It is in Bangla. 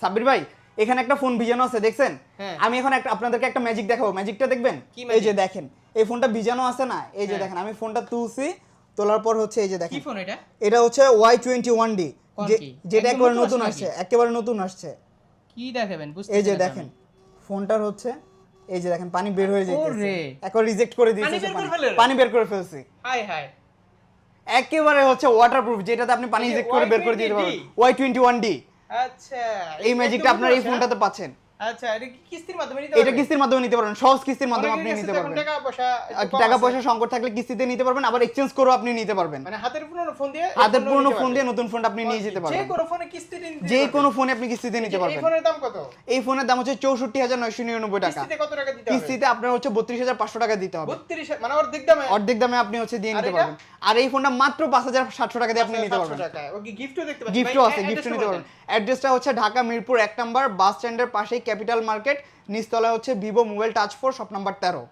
সাব্বির ভাই এখানে একটা ফোন ভিজানো আছে দেখছেন? হ্যাঁ। আমি এখন আপনাদেরকে একটা ম্যাজিক দেখাবো, ম্যাজিকটা দেখবেন? কি এই যে magic? দেখেন এই ফোনটা ভিজানো আছে না, এই যে হ্যাঁ। দেখেন আমি ফোনটা তুলছি, তোলার পর হচ্ছে এই যে কি দেখেন ফোন এটা? এটা হচ্ছে Y21D, কোন কি? যেটা একদম একেবারে নতুন নতুন আসছে আসছে, নাকি? একেবারে নতুন আসছে। কি দেখাবেন বুঝতে এই যে পারছি না দেখেন আমি। ফোনটার হচ্ছে এই যে দেখেন পানি বের হয়ে যাইতেছে, ওরে। একবার রিজেক্ট করে পানি দিয়েছে, বের করে ফেললো? পানি বের করে ফেলছি। High high. একেবারে হচ্ছে ওয়াটারপ্রুফ, যেটাতে আপনি পানি এই যে ইজেক্ট করে বের করে দিতে Y21D? পারবেন। Y21D আচ্ছা। এই ম্যাজিকটা একদম আপনার এই নতুন আসছে? ফোনটাতে পাচ্ছেন। আচ্ছা, এটা কি কিস্তির মাধ্যমে নিতে এটা পারবে? কিস্তির মাধ্যমে নিতে পারবেন, সহজ কিস্তির মাধ্যমে অনেকের আপনি কাছে নিতে তো এখন পারবেন। টাকা পয়সা একটু কম টাকা আছে। পয়সা সংকট থাকলে কিস্তিতে নিতে পারবেন, আবার এক্সচেঞ্জ করেও আপনি নিতে পারবেন। মানে হাতের পুরনো ফোন দিয়ে হাতের ফোনও পুরনো নিতে ফোন পারবে। দিয়ে নতুন ফোনটা আপনি নিয়ে যেতে যে পারবেন, কোনো ফোনে কিস্তিতে নিতে যে পারবে। কোনো ফোনে আপনি কিস্তিতে নিতে এই পারবেন। ফোনের দাম কত? এই ফোনের দাম হচ্ছে 64,999 টাকা। কিস্তিতে কত টাকা দিতে হবে? কিস্তিতে আপনার হচ্ছে 32,500 টাকা দিতে হবে। 32 মানে অর্ধেক দামে? অর্ধেক দামে আপনি হচ্ছে দিয়ে আর নিতে এটা? পারবেন। আর এই ফোনটা মাত্র 5,700 টাকা দিয়ে আপনি নিতে 700 পারবেন। টাকা। ওকে গিফটও দেখতে পাচ্ছি। গিফটও ভাই, আছে, গিফটও অ্যাড্রেসটা নিতে বলে পারবেন। দেন। অ্যাড্রেসটা হচ্ছে ঢাকা মিরপুর 1 নাম্বার বাস স্ট্যান্ডের পাশেই ক্যাপিটাল মার্কেট, নিচতলায় হচ্ছে Vivo mobile touch 4 shop number 13।